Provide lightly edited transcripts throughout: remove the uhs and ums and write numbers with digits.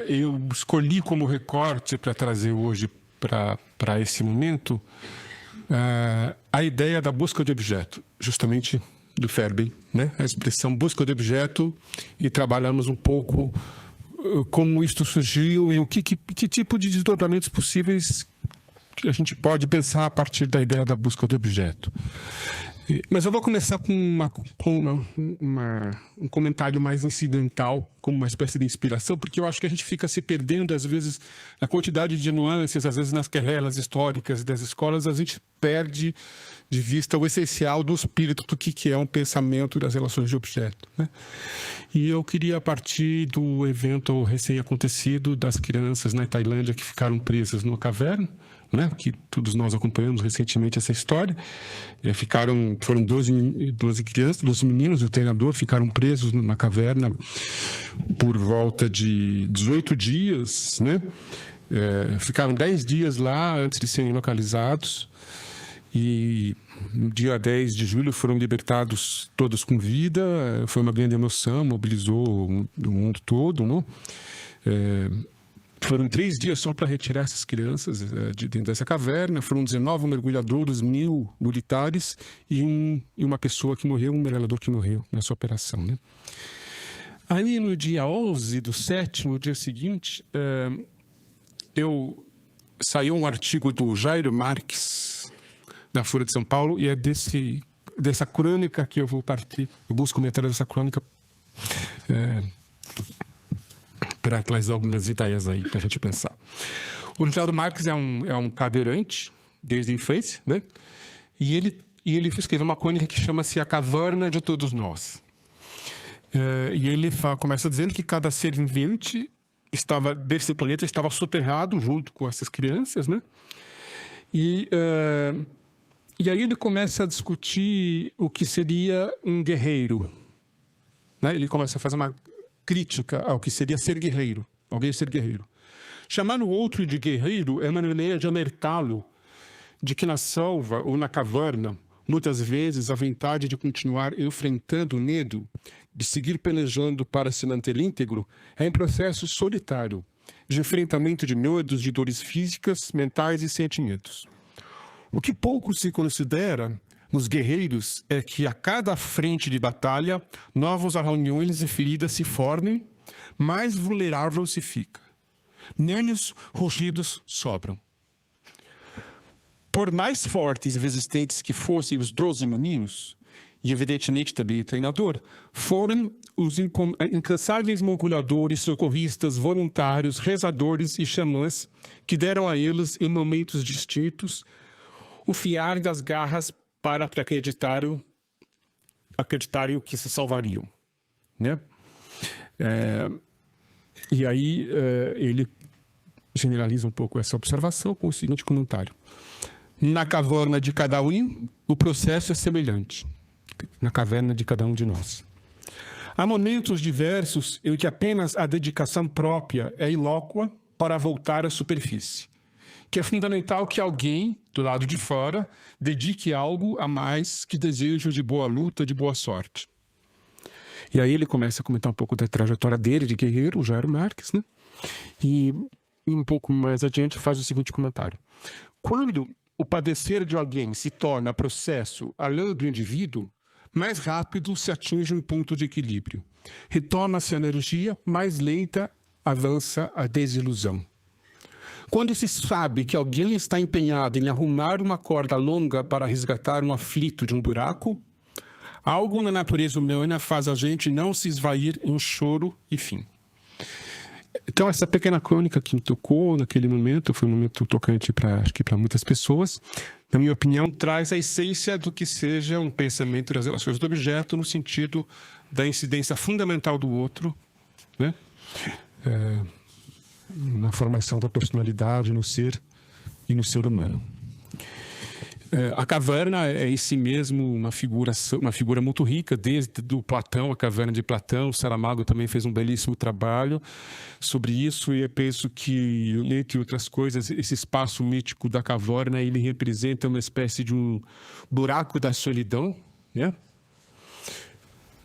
eu escolhi como recorte para trazer hoje para esse momento a ideia da busca de objeto, justamente do Ferben, né? A expressão busca de objeto, e trabalhamos um pouco como isto surgiu e que tipo de desdobramentos possíveis que a gente pode pensar a partir da ideia da busca de objeto. Mas eu vou começar com um comentário mais incidental, como uma espécie de inspiração, porque eu acho que a gente fica se perdendo, às vezes, na quantidade de nuances, às vezes nas querelhas históricas das escolas, a gente perde de vista o essencial do espírito do que é um pensamento das relações de objeto, né? E eu queria, a partir do evento recém-acontecido das crianças na Tailândia que ficaram presas numa caverna, né, que todos nós acompanhamos recentemente essa história, foram 12 crianças, 12 meninos e o treinador ficaram presos na caverna por volta de 18 dias, né? Ficaram 10 dias lá antes de serem localizados, e no dia 10 de julho foram libertados todos com vida. Foi uma grande emoção, mobilizou o mundo todo, né? Foram 3 dias só para retirar essas crianças de dentro dessa caverna. Foram 19 mergulhadores, 1.000 militares e uma pessoa que morreu, um mergulhador que morreu nessa operação, né? Aí no dia 11/7, no dia seguinte, saiu um artigo do Jairo Marques, da Folha de São Paulo, e é dessa crônica que eu vou partir. Eu busco comentar dessa crônica para trazer algumas ideias aí para a gente pensar. O Jairo Marques é um cadeirante desde a infância, né? E ele escreveu uma crônica que chama-se A Caverna de Todos Nós. E ele começa dizendo que cada ser vivente desse planeta estava soterrado junto com essas crianças, né? E aí ele começa a discutir o que seria um guerreiro, né? Ele começa a fazer uma crítica ao que seria ser guerreiro, alguém ser guerreiro. Chamar o outro de guerreiro é uma maneira de alertá-lo de que na selva ou na caverna, muitas vezes a vontade de continuar enfrentando o medo, de seguir pelejando para se manter íntegro, é um processo solitário de enfrentamento de medos, de dores físicas, mentais e sentimentos. O que pouco se considera nos guerreiros é que a cada frente de batalha, novos arranhões e feridas se formem, mais vulnerável se fica. Neles, rugidos sobram. Por mais fortes e resistentes que fossem os 12 meninos, e evidentemente também o treinador, foram os incansáveis mergulhadores, socorristas, voluntários, rezadores e xamãs que deram a eles, em momentos distintos, o fiar das garras para acreditarem que se salvariam, né? E aí ele generaliza um pouco essa observação com o seguinte comentário: na caverna de cada um, o processo é semelhante. Na caverna de cada um de nós. Há momentos diversos em que apenas a dedicação própria é inócua para voltar à superfície, que é fundamental que alguém, do lado de fora, dedique algo a mais que desejo de boa luta, de boa sorte. E aí ele começa a comentar um pouco da trajetória dele de guerreiro, o Jairo Marques, né? E um pouco mais adiante faz o seguinte comentário: quando o padecer de alguém se torna processo além do indivíduo, mais rápido se atinge um ponto de equilíbrio. Retorna-se a energia, mais lenta avança a desilusão. Quando se sabe que alguém está empenhado em arrumar uma corda longa para resgatar um aflito de um buraco, algo na natureza humana faz a gente não se esvair em choro e fim. Então, essa pequena crônica que me tocou naquele momento, foi um momento tocante acho que para muitas pessoas, na minha opinião, traz a essência do que seja um pensamento das relações do objeto, no sentido da incidência fundamental do outro, né? Na formação da personalidade, no ser e no ser humano. A caverna é em si mesmo uma figura muito rica, desde do Platão, a caverna de Platão. O Saramago também fez um belíssimo trabalho sobre isso, e eu penso que, entre outras coisas, esse espaço mítico da caverna, ele representa uma espécie de um buraco da solidão, né?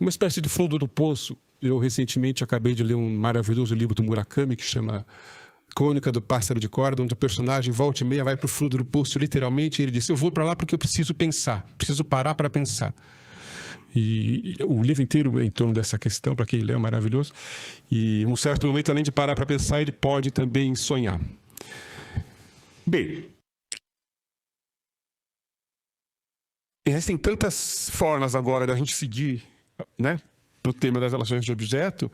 Uma espécie de fundo do poço Eu recentemente acabei de ler um maravilhoso livro do Murakami que chama Crônica do Pássaro de Corda, onde o personagem volta e meia vai para o fundo do poço, literalmente, e ele diz: eu vou para lá porque eu preciso pensar, preciso parar para pensar. E o livro inteiro é em torno dessa questão, para quem lê, é maravilhoso. E em um certo momento, além de parar para pensar, ele pode também sonhar. Bem, existem tantas formas agora da gente seguir, né, o tema das relações de objeto,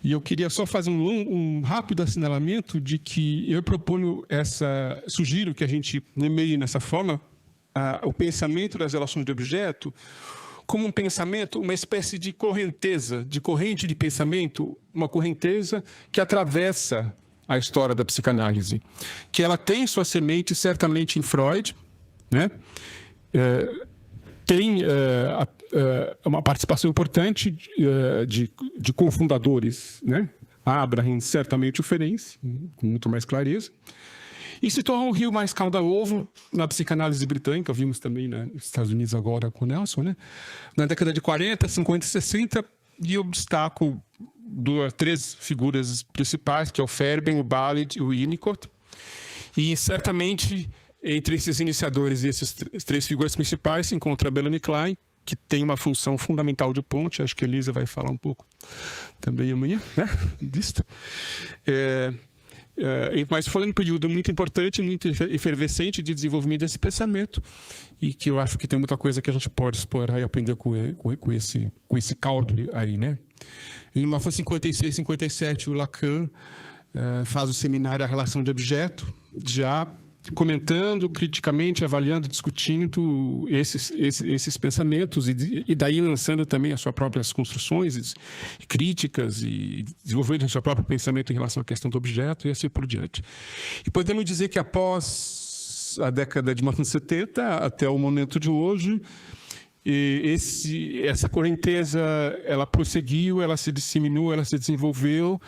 e eu queria só fazer um rápido assinalamento de que eu proponho sugiro que a gente nomeie nessa forma o pensamento das relações de objeto como um pensamento, uma espécie de correnteza, de corrente de pensamento, uma correnteza que atravessa a história da psicanálise, que ela tem sua semente certamente em Freud, né? Tem uma participação importante de cofundadores, né? Abraham, certamente o Ferenczi, com muito mais clareza. E se torna um rio mais caudaloso na psicanálise britânica, vimos também nos Estados Unidos agora com o Nelson, né? Na década de 40, 50 e 60, e eu destaco três figuras principais, que é o Fairbairn, o Ballard e o Winnicott. E certamente, entre esses iniciadores e essas três figuras principais, se encontra a Melanie Klein, que tem uma função fundamental de ponte. Acho que a Elisa vai falar um pouco também amanhã, né? Disto. Mas foi um período muito importante, muito efervescente de desenvolvimento desse pensamento, e que eu acho que tem muita coisa que a gente pode explorar e aprender com esse caldo aí, né? Em 1956, 57, o Lacan faz o seminário A Relação de Objeto, já comentando criticamente, avaliando, discutindo esses pensamentos e daí lançando também as suas próprias construções críticas e desenvolvendo o seu próprio pensamento em relação à questão do objeto e assim por diante. E podemos dizer que após a década de 1970 até o momento de hoje, essa correnteza ela prosseguiu, ela se disseminou, ela se desenvolveu.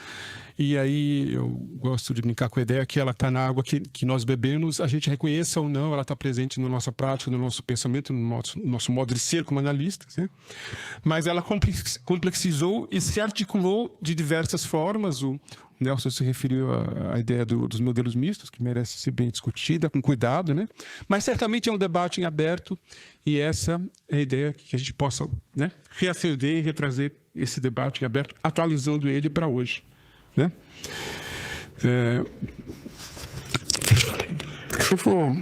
E aí eu gosto de brincar com a ideia que ela está na água que nós bebemos, a gente reconheça ou não, ela está presente na nossa prática, no nosso pensamento, no nosso modo de ser como analistas, né? Mas ela complexizou e se articulou de diversas formas. O Nelson se referiu à ideia dos modelos mistos, que merece ser bem discutida, com cuidado, né? Mas certamente é um debate em aberto, e essa é a ideia que a gente possa, né, reacender e retrazer esse debate em aberto, atualizando ele para hoje, né? Eu vou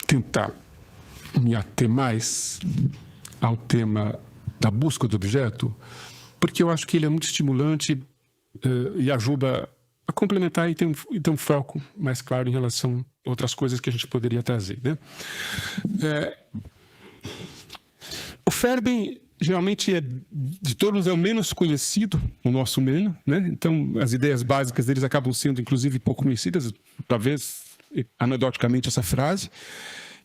tentar me ater mais ao tema da busca do objeto, porque eu acho que ele é muito estimulante e ajuda a complementar e ter um foco mais claro em relação a outras coisas que a gente poderia trazer, né? O Fairbairn geralmente de todos é o menos conhecido no nosso meio, né? Então as ideias básicas deles acabam sendo inclusive pouco conhecidas, talvez anedoticamente essa frase.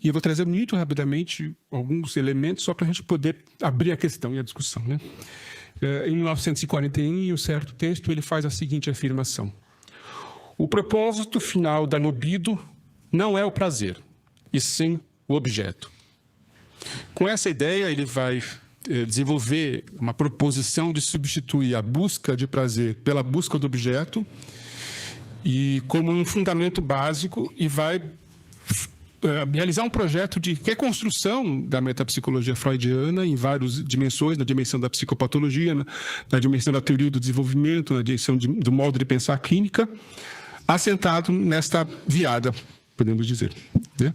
E eu vou trazer muito rapidamente alguns elementos só para a gente poder abrir a questão e a discussão, né? Em 1941, em um certo texto, ele faz a seguinte afirmação: o propósito final da libido não é o prazer, e sim o objeto. Com essa ideia, ele vai desenvolver uma proposição de substituir a busca de prazer pela busca do objeto, e como um fundamento básico, e vai realizar um projeto de reconstrução da metapsicologia freudiana em várias dimensões, na dimensão da psicopatologia, na dimensão da teoria do desenvolvimento, na dimensão do modo de pensar clínica, assentado nesta viada, podemos dizer, né?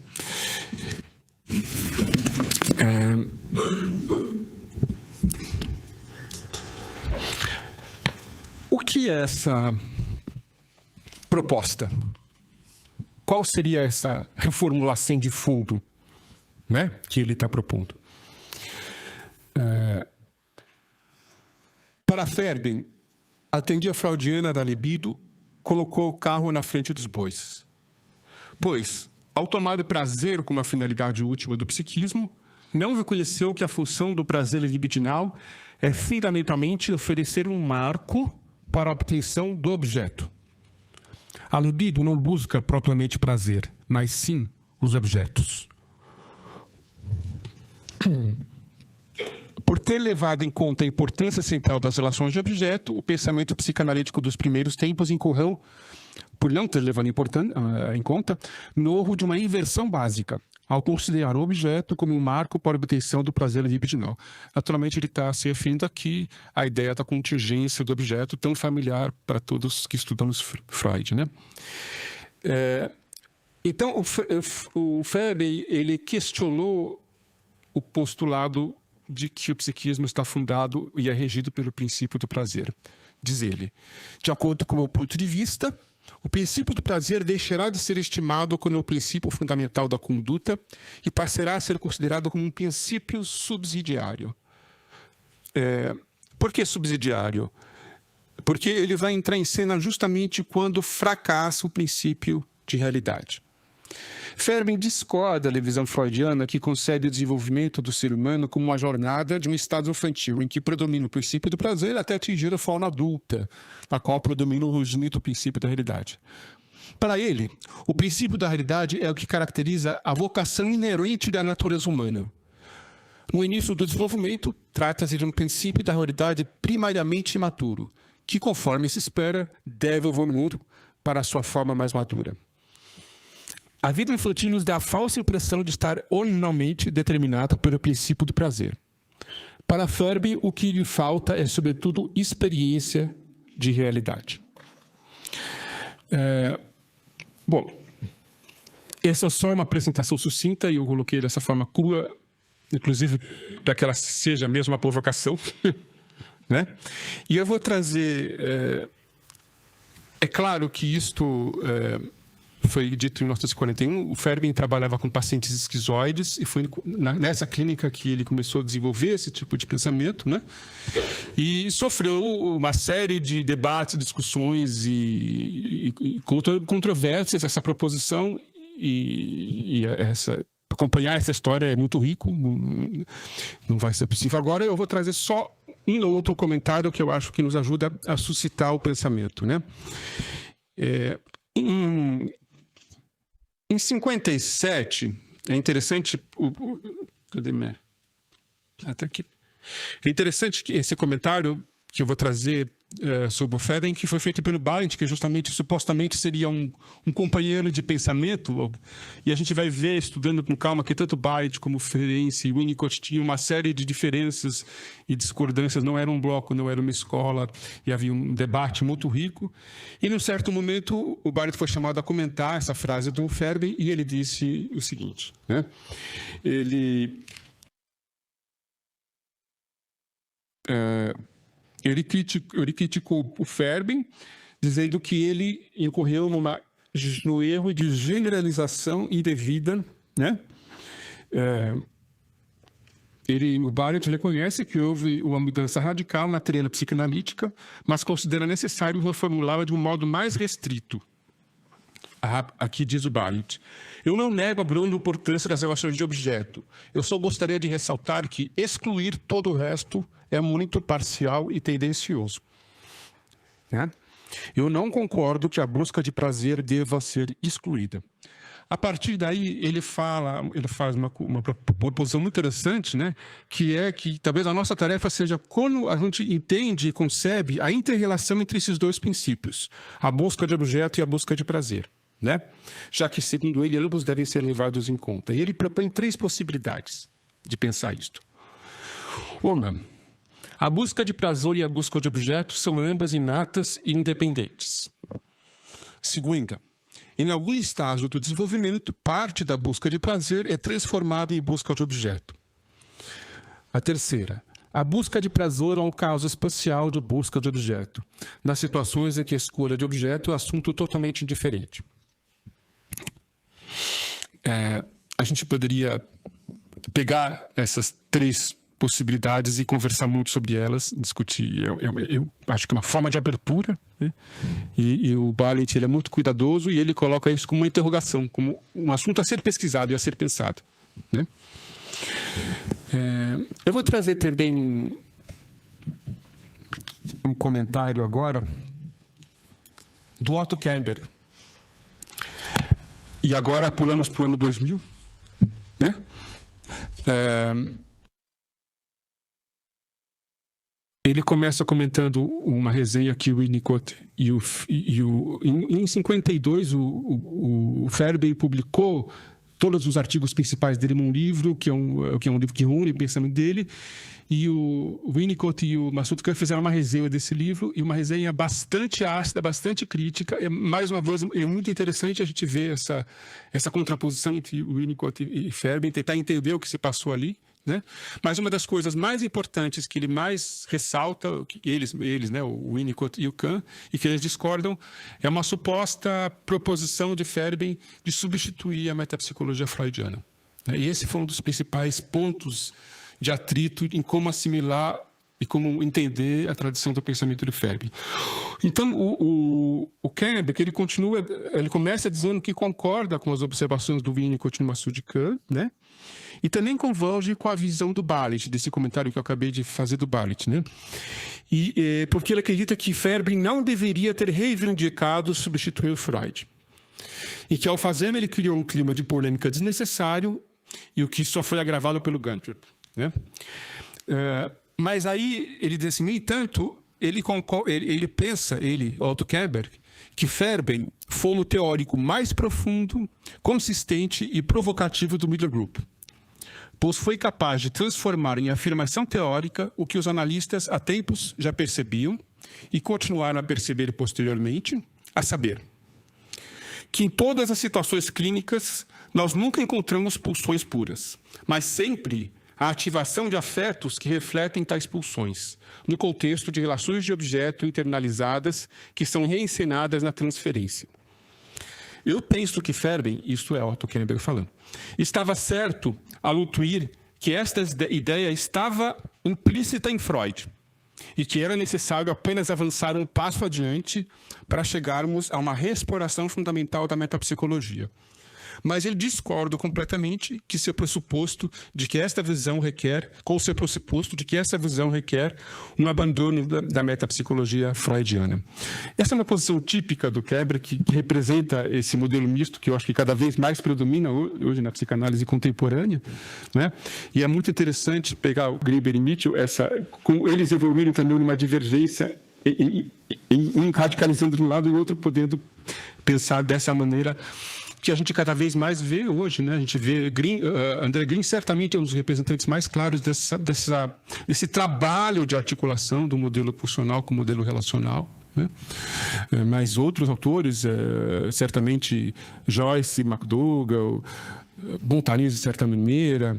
O que é essa proposta? Qual seria essa reformulação de fundo, né, que ele está propondo? Para Fairbairn, a teoria freudiana da libido colocou o carro na frente dos bois. Pois, ao tomar o prazer como a finalidade última do psiquismo, não reconheceu que a função do prazer libidinal é fundamentalmente oferecer um marco para a obtenção do objeto. A libido não busca propriamente prazer, mas sim os objetos. Por ter levado em conta a importância central das relações de objeto, o pensamento psicanalítico dos primeiros tempos incorreu, por não ter levado em conta, no erro de uma inversão básica, ao considerar o objeto como um marco para a obtenção do prazer libidinal. Naturalmente, ele está se referindo aqui à ideia da contingência do objeto, tão familiar para todos que estudamos Freud, né? Então, o Febem, ele questionou o postulado de que o psiquismo está fundado e é regido pelo princípio do prazer. Diz ele, de acordo com o meu ponto de vista, o princípio do prazer deixará de ser estimado como o princípio fundamental da conduta e passará a ser considerado como um princípio subsidiário. Por que subsidiário? Porque ele vai entrar em cena justamente quando fracassa o princípio de realidade. Febem discorda da visão freudiana que concebe o desenvolvimento do ser humano como uma jornada de um estado infantil, em que predomina o princípio do prazer até atingir a forma adulta, na qual predomina o rudimento do princípio da realidade. Para ele, o princípio da realidade é o que caracteriza a vocação inerente da natureza humana. No início do desenvolvimento, trata-se de um princípio da realidade primariamente imaturo, que, conforme se espera, deve evoluir para a sua forma mais madura. A vida infantil nos dá a falsa impressão de estar originalmente determinada pelo princípio do prazer. Para Febem, o que lhe falta é, sobretudo, experiência de realidade. Bom, essa é só uma apresentação sucinta e eu coloquei dessa forma crua, inclusive para que ela seja mesmo uma provocação. Né? E eu vou trazer... É claro que isto... foi dito em 1941, o Febem trabalhava com pacientes esquizoides e foi nessa clínica que ele começou a desenvolver esse tipo de pensamento, né? E sofreu uma série de debates, discussões e controvérsias essa proposição e acompanhar essa história é muito rico, não vai ser possível. Agora eu vou trazer só um ou outro comentário que eu acho que nos ajuda a suscitar o pensamento, né? Em 57, é interessante... Cadê minha... Até aqui. É interessante que esse comentário que eu vou trazer sobre o Febem, que foi feito pelo Barrett, que justamente, supostamente, seria um companheiro de pensamento. E a gente vai ver, estudando com calma, que tanto Barrett como Ferenczi e Winnicott tinham uma série de diferenças e discordâncias. Não era um bloco, não era uma escola, e havia um debate muito rico. E, num certo momento, o Barrett foi chamado a comentar essa frase do Febem, e ele disse o seguinte, né? Ele criticou o Febem, dizendo que ele incorreu no erro de generalização indevida, né? O Barrett reconhece que houve uma mudança radical na teoria psicanalítica, mas considera necessário reformulá-la de um modo mais restrito. Aqui diz o Barrett: eu não nego a grande importância das relações de objeto. Eu só gostaria de ressaltar que excluir todo o resto é muito parcial e tendencioso. Né? Eu não concordo que a busca de prazer deva ser excluída. A partir daí, ele faz uma proposição muito interessante, né? Que é que talvez a nossa tarefa seja quando a gente entende e concebe a inter-relação entre esses dois princípios, a busca de objeto e a busca de prazer. Né? Já que, segundo ele, ambos devem ser levados em conta. E ele propõe 3 possibilidades de pensar isto. Uma, a busca de prazer e a busca de objeto são ambas inatas e independentes. Segunda, em algum estágio do desenvolvimento, parte da busca de prazer é transformada em busca de objeto. A terceira, a busca de prazer é um caso espacial de busca de objeto, nas situações em que a escolha de objeto é um assunto totalmente diferente. A gente poderia pegar essas 3 possibilidades e conversar muito sobre elas, discutir. Eu acho que é uma forma de abertura, né? E o Barrett, ele é muito cuidadoso e ele coloca isso como uma interrogação, como um assunto a ser pesquisado e a ser pensado, né? Eu vou trazer também um comentário agora do Otto Kemper. E agora pulamos para o ano 2000, né? ele começa comentando uma resenha que o Winnicott em 52 o Fairbairn publicou todos os artigos principais dele num livro que é um livro que reúne o pensamento dele, e o Winnicott e o Masoud Khan fizeram uma resenha desse livro, e uma resenha bastante ácida, bastante crítica. Mais uma vez, é muito interessante a gente ver essa contraposição entre o Winnicott e Fairbairn, tentar entender o que se passou ali, né? Mas uma das coisas mais importantes que ele mais ressalta, que eles, né, o Winnicott e o Khan, e que eles discordam, é uma suposta proposição de Fairbairn de substituir a metapsicologia freudiana. E esse foi um dos principais pontos de atrito em como assimilar e como entender a tradição do pensamento de Fairbairn. Então, o Kennebec, ele começa dizendo que concorda com as observações do Winnicott e do Masoud Khan, né? E também converge com a visão do Bartlett, desse comentário que eu acabei de fazer do Bartlett, né? Porque ele acredita que Fairbairn não deveria ter reivindicado substituir o Freud. E que, ao fazê-lo, ele criou um clima de polêmica desnecessário, e o que só foi agravado pelo Gunter, né? Mas aí ele diz assim, no entanto, ele pensa, Otto Kennebec, que Fairbairn foi o teórico mais profundo, consistente e provocativo do Middle Group, pois foi capaz de transformar em afirmação teórica o que os analistas há tempos já percebiam e continuaram a perceber posteriormente, a saber, que em todas as situações clínicas nós nunca encontramos pulsões puras, mas sempre a ativação de afetos que refletem tais pulsões, no contexto de relações de objeto internalizadas que são reencenadas na transferência. Eu penso que Fairbairn, isto é Otto Kennebec falando, estava certo ao intuir que esta ideia estava implícita em Freud e que era necessário apenas avançar um passo adiante para chegarmos a uma reexploração fundamental da metapsicologia. Mas ele discorda completamente com o seu pressuposto de que essa visão requer um abandono da metapsicologia freudiana. Essa é uma posição típica do Kennebec, que representa esse modelo misto que eu acho que cada vez mais predomina hoje na psicanálise contemporânea, né? E é muito interessante pegar o Grieber e Mitchell, com eles evoluírem também numa divergência, um radicalizando de um lado e o outro podendo pensar dessa maneira que a gente cada vez mais vê hoje, né? A gente vê André Green certamente é um dos representantes mais claros desse trabalho de articulação do modelo pulsional com o modelo relacional, né? Mas outros autores, certamente Joyce, McDougall, Montagnese de certa maneira,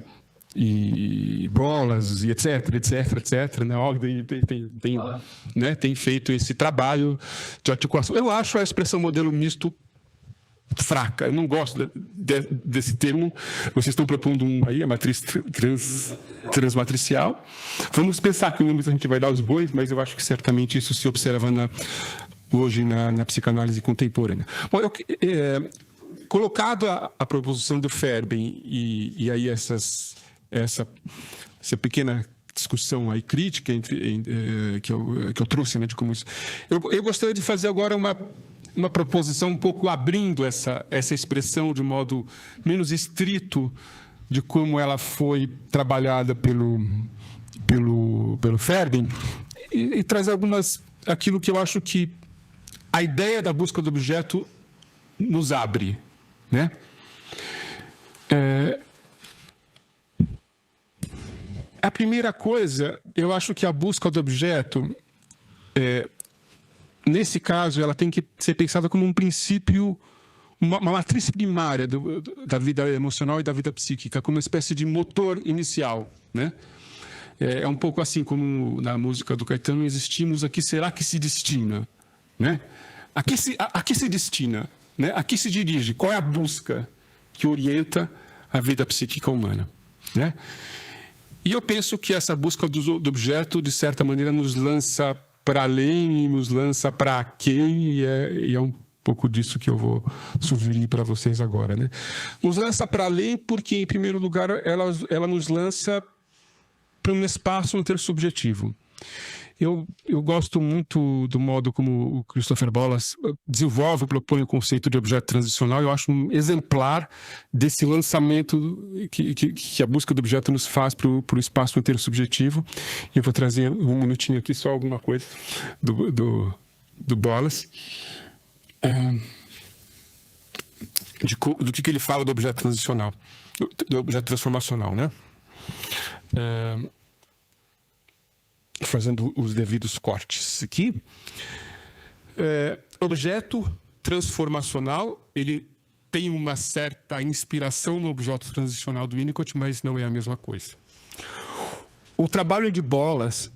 e Bolas, e etc, né? Ogden tem feito esse trabalho de articulação. Eu acho a expressão modelo misto fraca. Eu não gosto desse termo. Vocês estão propondo a matriz transmatricial. Vamos pensar que números a gente vai dar os bois, mas eu acho que certamente isso se observa hoje na psicanálise contemporânea. Bom, colocado a proposição do Fairbairn e aí essa pequena discussão aí crítica que eu trouxe, né, de como isso. Eu gostaria de fazer agora uma proposição um pouco abrindo essa expressão de modo menos estrito de como ela foi trabalhada pelo Fairbairn e traz aquilo que eu acho que a ideia da busca do objeto nos abre, né? A primeira coisa, eu acho que a busca do objeto nesse caso, ela tem que ser pensada como um princípio, uma matriz primária da vida emocional e da vida psíquica, como uma espécie de motor inicial, né? É um pouco assim como na música do Caetano, existimos, a que será que se destina, né? A que se destina, né? A que se dirige? Qual é a busca que orienta a vida psíquica humana, né? E eu penso que essa busca do objeto, de certa maneira, nos lança para além, nos lança para quem, e é um pouco disso que eu vou sugerir para vocês agora, né? Nos lança para além porque, em primeiro lugar, ela nos lança para um espaço intersubjetivo. Eu gosto muito do modo como o Christopher Bollas desenvolve e propõe o conceito de objeto transicional. Eu acho um exemplar desse lançamento que a busca do objeto nos faz para o espaço intersubjetivo. Eu vou trazer um minutinho aqui só alguma coisa do Bollas. Do que ele fala do objeto transicional, do objeto transformacional, né? Fazendo os devidos cortes aqui. Objeto transformacional, ele tem uma certa inspiração no objeto transicional do Winnicott, mas não é a mesma coisa. O trabalho de Bollas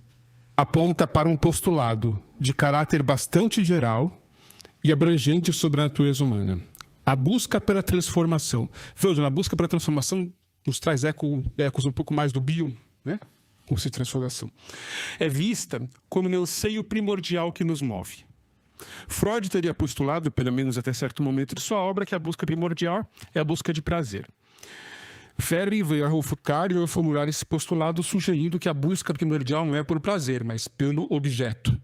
aponta para um postulado de caráter bastante geral e abrangente sobre a natureza humana. A busca pela transformação. Veja, a busca pela transformação nos traz ecos um pouco mais do Bion, né? Com essa transformação. É vista como um anseio primordial que nos move. Freud teria postulado, pelo menos até certo momento de sua obra, que a busca primordial é a busca de prazer. Ferri veio a refutar e a formular esse postulado sugerindo que a busca primordial não é por prazer, mas pelo objeto.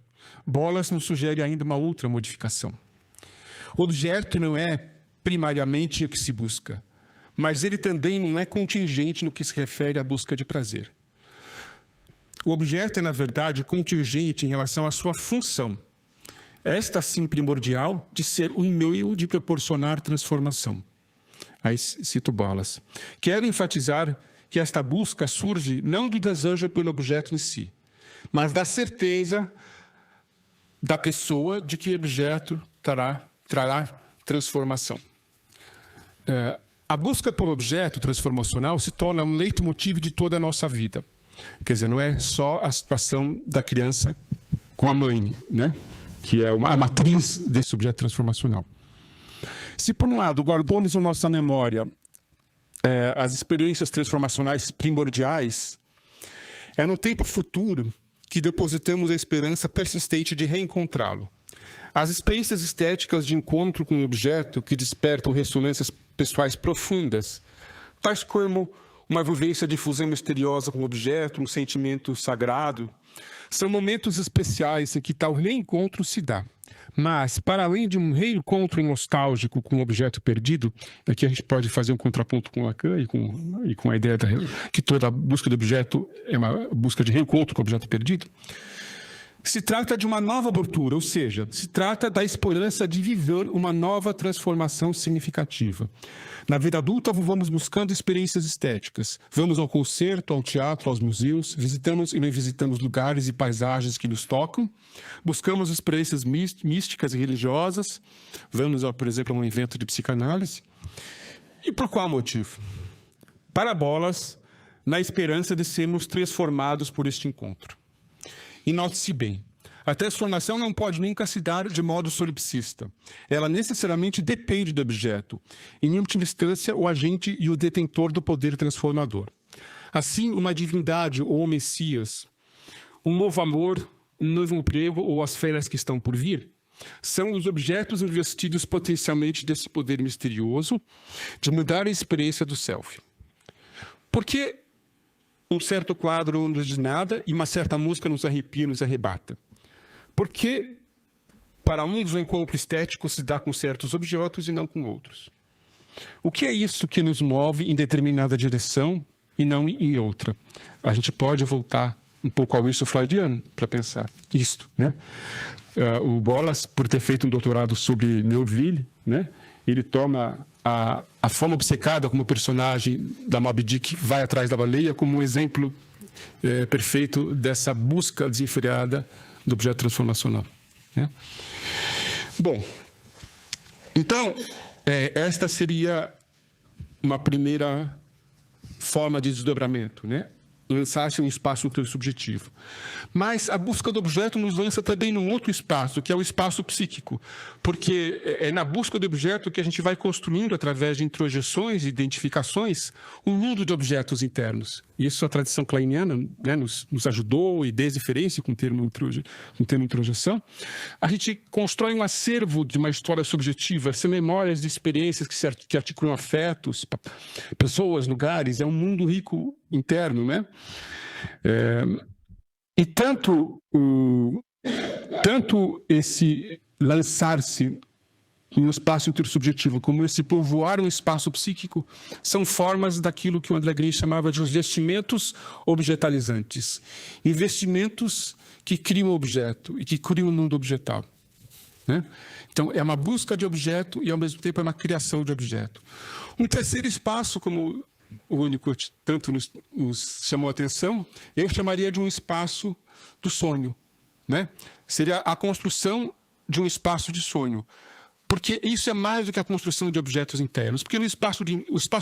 Bollas nos sugere ainda uma outra modificação. O objeto não é primariamente o que se busca, mas ele também não é contingente no que se refere à busca de prazer. O objeto é, na verdade, contingente em relação à sua função. Esta, sim, primordial, de ser o meio de proporcionar transformação. Aí cito Bollas. Quero enfatizar que esta busca surge não do desejo pelo objeto em si, mas da certeza da pessoa de que o objeto trará transformação. A busca por objeto transformacional se torna um leitmotiv de toda a nossa vida. Quer dizer, não é só a situação da criança com a mãe, né? Que é a matriz desse objeto transformacional. Se, por um lado, guardamos na nossa memória as experiências transformacionais primordiais, é no tempo futuro que depositamos a esperança persistente de reencontrá-lo. As experiências estéticas de encontro com o objeto que despertam ressonâncias pessoais profundas, tais como uma vivência de fusão misteriosa com o objeto, um sentimento sagrado, são momentos especiais em que tal reencontro se dá. Mas, para além de um reencontro nostálgico com o objeto perdido, aqui a gente pode fazer um contraponto com Lacan e com a ideia que toda busca de objeto é uma busca de reencontro com o objeto perdido, se trata de uma nova abertura, ou seja, se trata da esperança de viver uma nova transformação significativa. Na vida adulta, vamos buscando experiências estéticas. Vamos ao concerto, ao teatro, aos museus, visitamos e revisitamos lugares e paisagens que nos tocam, buscamos experiências místicas e religiosas, vamos, por exemplo, a um evento de psicanálise. E por qual motivo? Para Bollas, na esperança de sermos transformados por este encontro. E note-se bem, a transformação não pode nunca se dar de modo solipsista. Ela necessariamente depende do objeto, em última instância, o agente e o detentor do poder transformador. Assim, uma divindade ou um Messias, um novo amor, um novo emprego ou as férias que estão por vir, são os objetos investidos potencialmente desse poder misterioso de mudar a experiência do self. Por que um certo quadro não nos diz nada e uma certa música nos arrepia, nos arrebata? Porque, para uns, o encontro estético se dá com certos objetos e não com outros. O que é isso que nos move em determinada direção e não em outra? A gente pode voltar um pouco ao isso freudiano para pensar isto, né? O Bollas, por ter feito um doutorado sobre Neuville, né? Ele toma a forma obcecada como personagem da Moby Dick vai atrás da baleia como um exemplo perfeito dessa busca desenfreada do objeto transformacional, né? Bom, então, esta seria uma primeira forma de desdobramento, né? Lançar-se um espaço intersubjetivo. Mas a busca do objeto nos lança também num outro espaço, que é o espaço psíquico, porque é na busca do objeto que a gente vai construindo, através de introjeções e identificações, um mundo de objetos internos. E isso a tradição kleiniana, né, nos ajudou, e desde Ferenczi, com o termo introjeção, a gente constrói um acervo de uma história subjetiva, são memórias de experiências que articulam afetos, pessoas, lugares, é um mundo rico interno, né? E tanto esse lançar-se no espaço intersubjetivo, como esse povoar no espaço psíquico, são formas daquilo que o André Green chamava de investimentos objetalizantes. Investimentos que criam o objeto e que criam o mundo objetal. Né? Então, é uma busca de objeto e, ao mesmo tempo, é uma criação de objeto. Um terceiro espaço, como o Winnicott tanto nos chamou a atenção, eu chamaria de um espaço do sonho. Né? Seria a construção de um espaço de sonho. Porque isso é mais do que a construção de objetos internos. Porque o espaço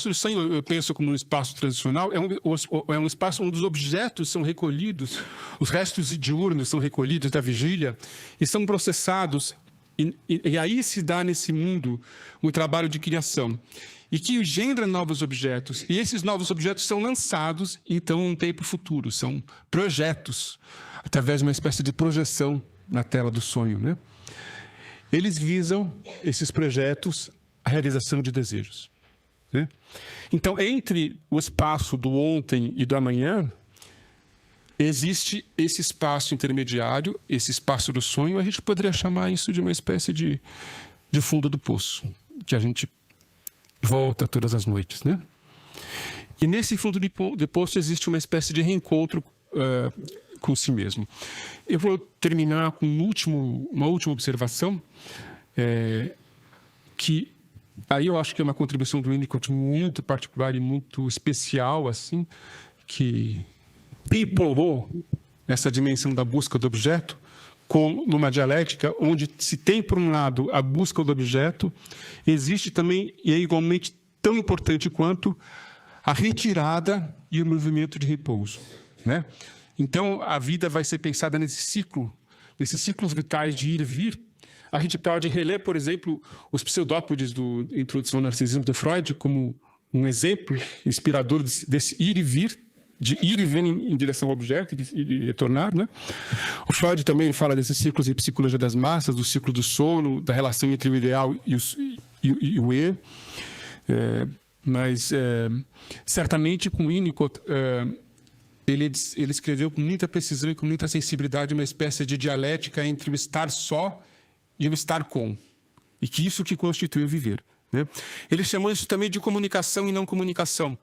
do sonho, eu penso como um espaço tradicional, é um espaço onde os objetos são recolhidos, os restos diurnos são recolhidos da vigília e são processados. E aí se dá nesse mundo um trabalho de criação. E que engendra novos objetos. E esses novos objetos são lançados, então, em um tempo futuro. São projetos, através de uma espécie de projeção na tela do sonho, né? Eles visam, esses projetos, a realização de desejos. Né? Então, entre o espaço do ontem e do amanhã, existe esse espaço intermediário, esse espaço do sonho. A gente poderia chamar isso de uma espécie de fundo do poço, que a gente volta todas as noites. Né? E nesse fundo do poço existe uma espécie de reencontro com si mesmo. Eu vou terminar com uma última observação, que aí eu acho que é uma contribuição do Winnicott muito particular e muito especial, assim, que pipolou essa dimensão da busca do objeto numa dialética onde se tem, por um lado, a busca do objeto, existe também, e é igualmente tão importante quanto, a retirada e o movimento de repouso. Né? Então, a vida vai ser pensada nesses ciclos vitais de ir e vir. A gente pode reler, por exemplo, os pseudópodes do Introdução ao Narcisismo de Freud como um exemplo inspirador desse ir e vir, de ir e vir em direção ao objeto e retornar. Né? O Freud também fala desses ciclos em Psicologia das Massas, do ciclo do sono, da relação entre o ideal e o eu. Mas, certamente, com Winnicott, ele escreveu com muita precisão e com muita sensibilidade uma espécie de dialética entre o estar só e o estar com. E que isso que constitui o viver. Né? Ele chamou isso também de comunicação e não comunicação.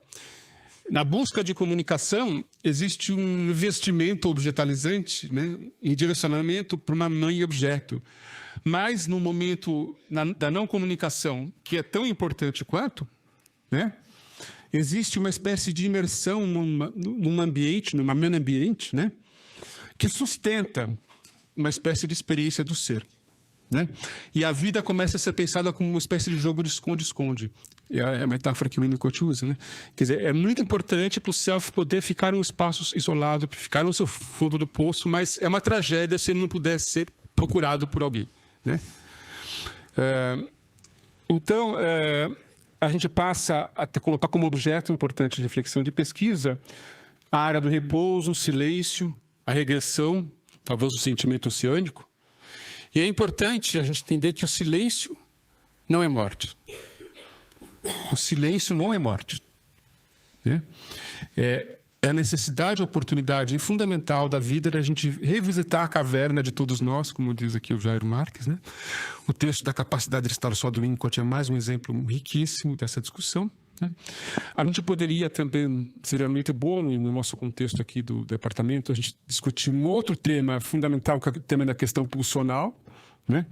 Na busca de comunicação, existe um investimento objetalizante, né, em direcionamento para uma mãe e objeto. Mas no momento da não comunicação, que é tão importante quanto, né, existe uma espécie de imersão num ambiente, numa meta-ambiente, né, que sustenta uma espécie de experiência do ser. Né? E a vida começa a ser pensada como uma espécie de jogo de esconde-esconde. É a metáfora que o Winnicott usa. Né? Quer dizer, é muito importante para o self poder ficar em um espaço isolado, ficar no seu fundo do poço, mas é uma tragédia se ele não puder ser procurado por alguém. Né? Então, a gente passa a colocar como objeto importante de reflexão de pesquisa a área do repouso, o silêncio, a regressão, talvez o sentimento oceânico. E é importante a gente entender que o silêncio não é morte. O silêncio não é morte. Né? É a necessidade, a oportunidade fundamental da vida da gente revisitar a caverna de todos nós, como diz aqui o Jairo Marques. Né? O texto da capacidade de estar só do Winnicott é mais um exemplo riquíssimo dessa discussão. Né? A gente poderia também, seria muito bom no nosso contexto aqui do departamento, a gente discutir um outro tema fundamental, que é o tema da questão pulsional. Né?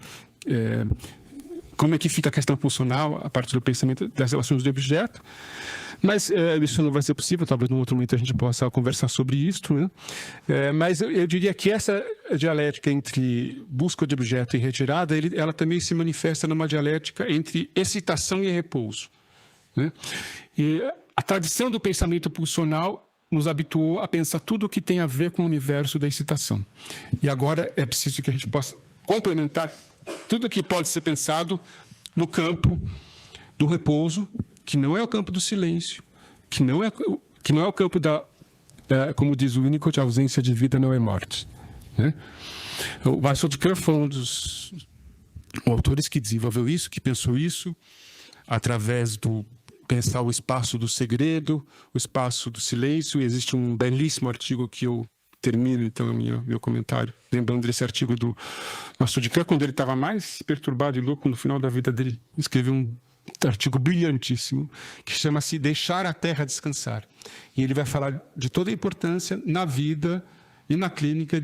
Como é que fica a questão pulsional a partir do pensamento das relações de objeto. Mas isso não vai ser possível, talvez num outro momento a gente possa conversar sobre isso. Né? Mas eu diria que essa dialética entre busca de objeto e retirada, ela também se manifesta numa dialética entre excitação e repouso. Né? E a tradição do pensamento pulsional nos habituou a pensar tudo o que tem a ver com o universo da excitação. E agora é preciso que a gente possa complementar tudo o que pode ser pensado no campo do repouso, que não é o campo do silêncio, que não é o campo como diz o Winnicott, a ausência de vida não é morte. Né? O Marcel Duchamp foi um dos autores que desenvolveu isso, que pensou isso, através do pensar o espaço do segredo, o espaço do silêncio. E existe um belíssimo artigo que eu termino, então, meu comentário, lembrando desse artigo do Mastur de Kahn, quando ele estava mais perturbado e louco no final da vida dele, escreveu um artigo brilhantíssimo que chama-se Deixar a Terra Descansar. E ele vai falar de toda a importância na vida e na clínica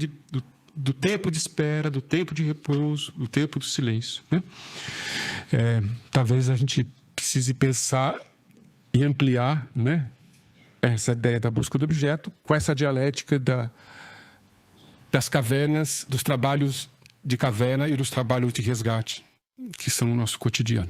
do tempo de espera, do tempo de repouso, do tempo do silêncio, né? Talvez a gente precise pensar e ampliar, né, essa ideia da busca do objeto com essa dialética das cavernas, dos trabalhos de caverna e dos trabalhos de resgate, que são o nosso cotidiano.